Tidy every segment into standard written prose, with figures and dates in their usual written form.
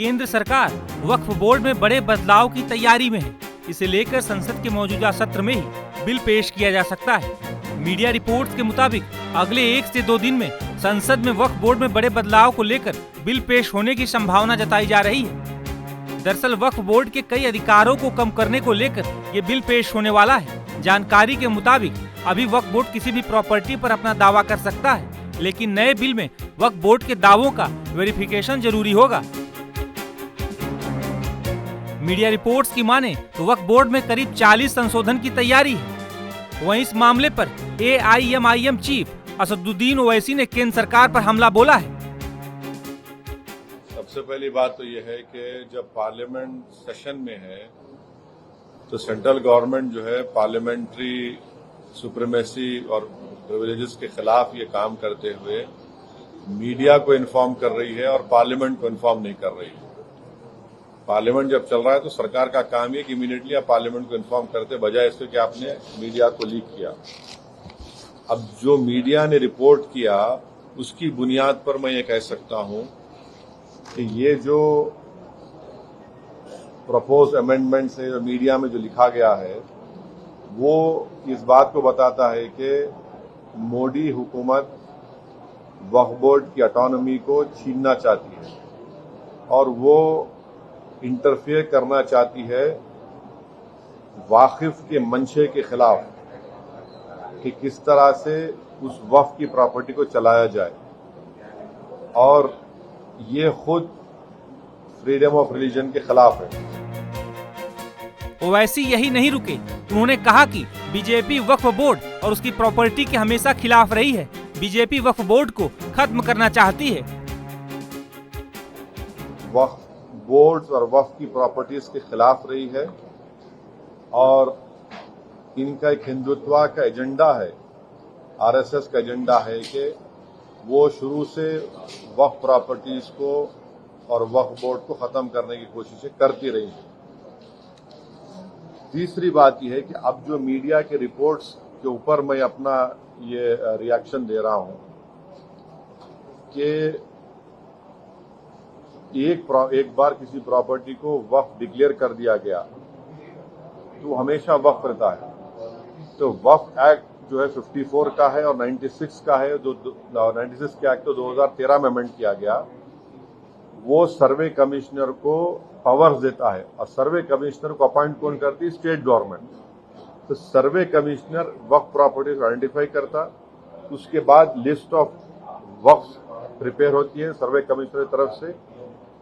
केंद्र सरकार वक्फ बोर्ड में बड़े बदलाव की तैयारी में है। इसे लेकर संसद के मौजूदा सत्र में ही बिल पेश किया जा सकता है। मीडिया रिपोर्ट्स के मुताबिक अगले 1 से 2 दिन में संसद में वक्फ बोर्ड में बड़े बदलाव को लेकर बिल पेश होने की संभावना जताई जा रही है। दरअसल वक्फ बोर्ड के कई अधिकारों को कम करने को लेकर ये बिल पेश होने वाला है। जानकारी के मुताबिक अभी वक्फ बोर्ड किसी भी प्रॉपर्टी पर अपना दावा कर सकता है, लेकिन नए बिल में वक्फ बोर्ड के दावों का वेरिफिकेशन जरूरी होगा। मीडिया रिपोर्ट्स की माने तो वक्फ बोर्ड में करीब 40 संशोधन की तैयारी है। वहीं इस मामले पर AIMIM चीफ असदुद्दीन ओवैसी ने केंद्र सरकार पर हमला बोला है। सबसे पहली बात तो यह है कि जब पार्लियामेंट सेशन में है तो सेंट्रल गवर्नमेंट जो है पार्लियामेंट्री सुप्रीमेसी और प्रिविलेजेस के खिलाफ ये काम करते हुए मीडिया को इन्फॉर्म कर रही है और पार्लियामेंट को इन्फॉर्म नहीं कर रही है। पार्लियामेंट जब चल रहा है तो सरकार का काम है कि इमीडिएटली आप पार्लियामेंट को इन्फॉर्म करते, बजाय इसके कि आपने मीडिया को लीक किया। अब जो मीडिया ने रिपोर्ट किया उसकी बुनियाद पर मैं ये कह सकता हूं कि ये जो प्रपोज अमेंडमेंट है, जो मीडिया में जो लिखा गया है, वो इस बात को बताता है कि मोदी हुकूमत वक्फ बोर्ड की ऑटोनॉमी को छीनना चाहती है और वो इंटरफेयर करना चाहती है वाकिफ के मंशे के खिलाफ कि किस तरह से उस वक्फ की प्रॉपर्टी को चलाया जाए। और ये खुद फ्रीडम ऑफ रिलीजन के खिलाफ है। ओवैसी यही नहीं रुके, उन्होंने कहा कि बीजेपी वक्फ बोर्ड और उसकी प्रॉपर्टी के हमेशा खिलाफ रही है। बीजेपी वक्फ बोर्ड को खत्म करना चाहती है। वक्फ बोर्ड और वक्फ की प्रॉपर्टीज के खिलाफ रही है और इनका एक हिंदुत्व का एजेंडा है, RSS का एजेंडा है कि वो शुरू से वक्फ प्रॉपर्टीज को और वक्फ बोर्ड को खत्म करने की कोशिशें करती रही हैं। तीसरी बात यह है कि अब जो मीडिया के रिपोर्ट्स के ऊपर मैं अपना ये रिएक्शन दे रहा हूं कि एक बार किसी प्रॉपर्टी को वक्फ डिक्लेयर कर दिया गया तो हमेशा वक्फ रहता है। तो वक्फ एक्ट जो है 54 का है और 96 का है, जो 96 के एक्ट तो 2013 में अमेंड किया गया। वो सर्वे कमिश्नर को पावर्स देता है और सर्वे कमिश्नर को अपॉइंट कौन करती है? State government. तो सर्वे कमिश्नर वक्फ प्रॉपर्टी को आइडेंटिफाई करता, उसके बाद लिस्ट ऑफ वक्फ प्रिपेयर होती है सर्वे कमिश्नर की तरफ से,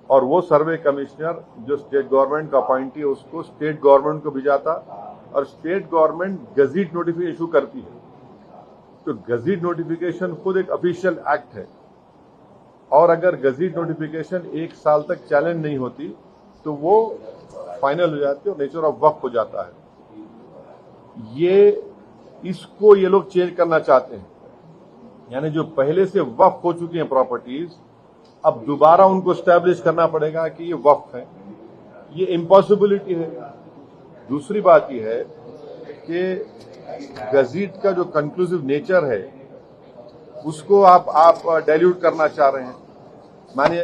और वो सर्वे कमिश्नर जो स्टेट गवर्नमेंट का अपॉइंटी है उसको स्टेट गवर्नमेंट को भिजाता और state government gazette notification issue करती है। तो गजीट नोटिफिकेशन खुद एक ऑफिशियल एक्ट है और अगर गजीट नोटिफिकेशन 1 साल तक चैलेंज नहीं होती तो वो फाइनल हो जाती है और नेचर ऑफ वक्फ हो जाता है। इसको ये लोग चेंज करना चाहते हैं, यानी जो पहले से वक्फ हो चुकी हैं प्रॉपर्टीज, अब दोबारा उनको स्टैब्लिश करना पड़ेगा कि ये वक्फ है। ये इम्पॉसिबिलिटी है। दूसरी बात यह है कि गजीट का जो कंक्लूसिव नेचर है उसको आप डाइल्यूट करना चाह रहे हैं। माने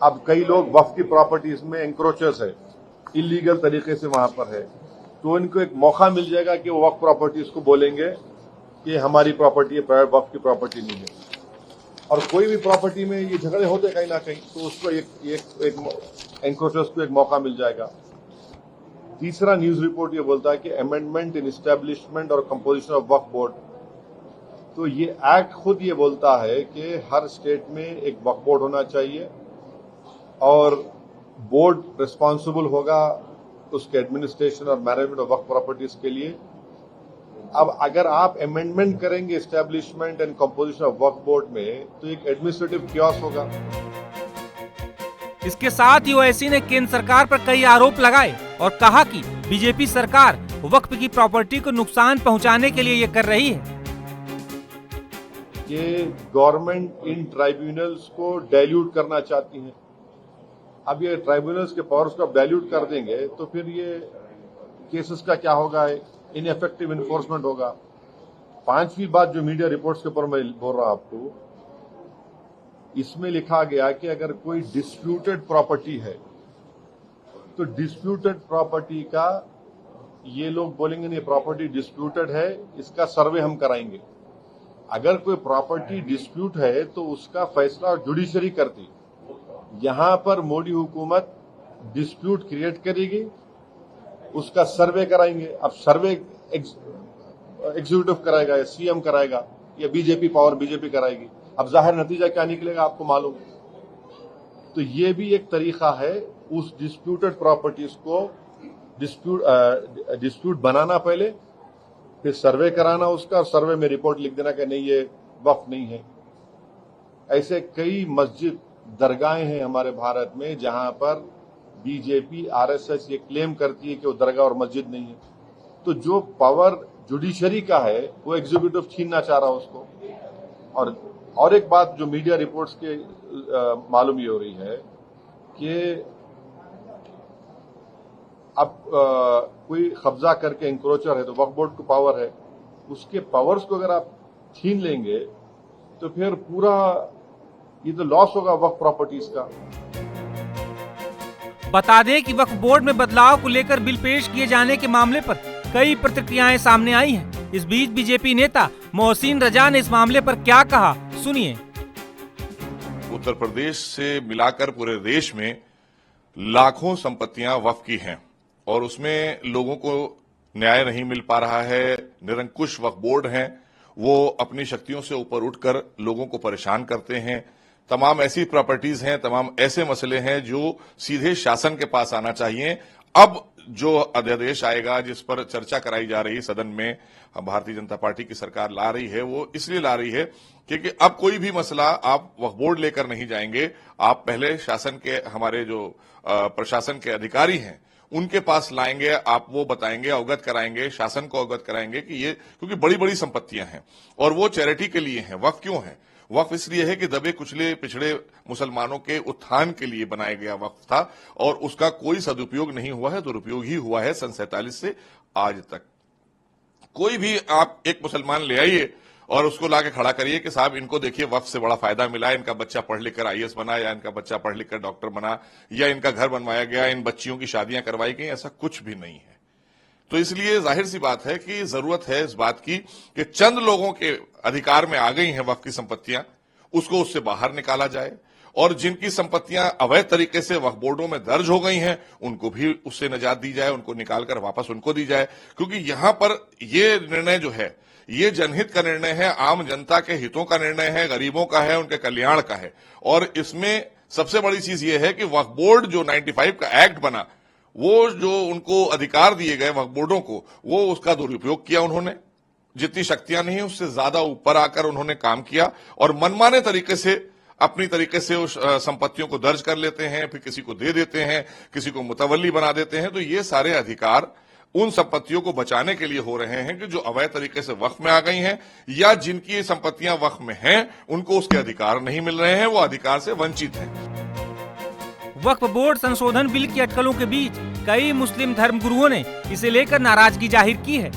अब कई लोग वक्फ की प्रॉपर्टीज में एंक्रोचर्स है, इलीगल तरीके से वहां पर है, तो इनको एक मौका मिल जाएगा कि वो वक्फ प्रॉपर्टीज को बोलेंगे कि हमारी प्रॉपर्टी है, प्राइवेट वक्फ की प्रॉपर्टी नहीं है। और कोई भी प्रॉपर्टी में ये झगड़े होते कहीं ना कहीं, तो उसको एक एंक्रोचर्स को एक मौका मिल जाएगा। तीसरा न्यूज रिपोर्ट ये बोलता है कि अमेंडमेंट इन एस्टेब्लिशमेंट और कंपोजिशन ऑफ वक्फ बोर्ड। तो ये एक्ट खुद ये बोलता है कि हर स्टेट में एक वक्फ बोर्ड होना चाहिए और बोर्ड रिस्पॉन्सिबल होगा उसके एडमिनिस्ट्रेशन और मैनेजमेंट ऑफ वक्फ प्रॉपर्टीज के लिए। अब अगर आप अमेंडमेंट करेंगे establishment and composition of Waqf board में तो एक एडमिनिस्ट्रेटिव कियोस होगा। इसके साथ ही ओवैसी ने केंद्र सरकार पर कई आरोप लगाए और कहा कि बीजेपी सरकार वक्फ की प्रॉपर्टी को नुकसान पहुंचाने के लिए ये कर रही है। ये गवर्नमेंट इन ट्राइब्यूनल्स को डाइल्यूट करना चाहती है। अब ये ट्राइब्यूनल्स के पावर्स को डाइल्यूट कर देंगे तो फिर ये केसेस का क्या होगा? इनएफेक्टिव इन्फोर्समेंट होगा। 5वीं बात जो मीडिया रिपोर्ट्स के ऊपर मैं बोल रहा हूं आपको इसमें लिखा गया कि अगर कोई डिस्प्यूटेड प्रॉपर्टी है तो डिस्प्यूटेड प्रॉपर्टी का ये लोग बोलेंगे नहीं प्रॉपर्टी डिस्प्यूटेड है, इसका सर्वे हम कराएंगे। अगर कोई प्रॉपर्टी डिस्प्यूट है तो उसका फैसला जुडिशरी करती। यहां पर मोदी हुकूमत डिस्प्यूट क्रिएट करेगी, उसका सर्वे कराएंगे। अब सर्वे एग्जीक्यूटिव कराएगा या सीएम कराएगा या बीजेपी पावर बीजेपी कराएगी। अब जाहिर नतीजा क्या निकलेगा आपको मालूम। तो ये भी एक तरीका है उस डिस्प्यूटेड प्रॉपर्टीज को डिस्प्यूट बनाना, पहले फिर सर्वे कराना उसका, और सर्वे में रिपोर्ट लिख देना कि नहीं ये वक्फ नहीं है। ऐसे कई मस्जिद दरगाहें हैं हमारे भारत में जहां पर बीजेपी आरएसएस ये क्लेम करती है कि वो दरगाह और मस्जिद नहीं है। तो जो पावर जुडिशरी का है वो एग्जीक्यूटिव छीनना चाह रहा है उसको। और एक बात जो मीडिया रिपोर्ट्स के मालूम ये हो रही है कि अब कोई कब्जा करके इंक्रोचर है तो वक्फ बोर्ड को पावर है, उसके पावर्स को अगर आप छीन लेंगे तो फिर पूरा ये तो लॉस होगा वक्फ प्रॉपर्टीज का। बता दें कि वक्फ बोर्ड में बदलाव को लेकर बिल पेश किए जाने के मामले पर कई प्रतिक्रियाएं सामने आई हैं। इस बीच बीजेपी नेता मोहसिन रजा ने इस मामले पर क्या कहा, सुनिए। उत्तर प्रदेश से मिलाकर पूरे देश में लाखों संपत्तियां वक्फ की हैं और उसमें लोगों को न्याय नहीं मिल पा रहा है। निरंकुश वक्फ बोर्ड हैं, वो अपनी शक्तियों से ऊपर उठकर लोगों को परेशान करते हैं। तमाम ऐसी प्रॉपर्टीज हैं, तमाम ऐसे मसले हैं जो सीधे शासन के पास आना चाहिए। अब जो अध्यादेश आएगा जिस पर चर्चा कराई जा रही है सदन में, भारतीय जनता पार्टी की सरकार ला रही है, वो इसलिए ला रही है क्योंकि अब कोई भी मसला आप वक्फ बोर्ड लेकर नहीं जाएंगे, आप पहले शासन के हमारे जो प्रशासन के अधिकारी हैं उनके पास लाएंगे, आप वो बताएंगे, अवगत कराएंगे, शासन को अवगत कराएंगे कि ये क्योंकि बड़ी बड़ी संपत्तियां हैं और वो चैरिटी के लिए हैं। वक्फ क्यों है? वक्फ इसलिए है कि दबे कुचले पिछड़े मुसलमानों के उत्थान के लिए बनाया गया वक्फ था और उसका कोई सदुपयोग नहीं हुआ है, दुरुपयोग ही हुआ है सन 47 से आज तक। कोई भी आप एक मुसलमान ले आइए और उसको लाके खड़ा करिए कि साहब इनको देखिए वक्फ से बड़ा फायदा मिला, इनका बच्चा पढ़ लिख कर आईएएस बना या इनका बच्चा पढ़ लिख कर डॉक्टर बना या इनका घर बनवाया गया, इन बच्चियों की शादियां करवाई गई, ऐसा कुछ भी नहीं है। तो इसलिए जाहिर सी बात है कि जरूरत है इस बात की कि चंद लोगों के अधिकार में आ गई हैं वक्फ की संपत्तियां, उसको उससे बाहर निकाला जाए और जिनकी संपत्तियां अवैध तरीके से वक्फ बोर्डों में दर्ज हो गई हैं उनको भी उससे निजात दी जाए, उनको निकालकर वापस उनको दी जाए। क्योंकि यहां पर यह निर्णय जो है ये जनहित का निर्णय है, आम जनता के हितों का निर्णय है, गरीबों का है, उनके कल्याण का है। और इसमें सबसे बड़ी चीज ये है कि वक्फ बोर्ड जो 95 का एक्ट बना, वो जो उनको अधिकार दिए गए वक्फ बोर्डों को, वो उसका दुरुपयोग किया उन्होंने। जितनी शक्तियां नहीं उससे ज्यादा ऊपर आकर उन्होंने काम किया और मनमाने तरीके से अपनी तरीके से उस संपत्तियों को दर्ज कर लेते हैं, फिर किसी को दे देते हैं, किसी को मुतवल्ली बना देते हैं। तो ये सारे अधिकार उन संपत्तियों को बचाने के लिए हो रहे हैं कि जो अवैध तरीके से वक्फ में आ गई हैं या जिनकी संपत्तियां वक्फ में हैं उनको उसके अधिकार नहीं मिल रहे हैं, वो अधिकार से वंचित हैं। वक्फ बोर्ड संशोधन बिल की अटकलों के बीच कई मुस्लिम धर्मगुरुओं ने इसे लेकर नाराजगी जाहिर की है।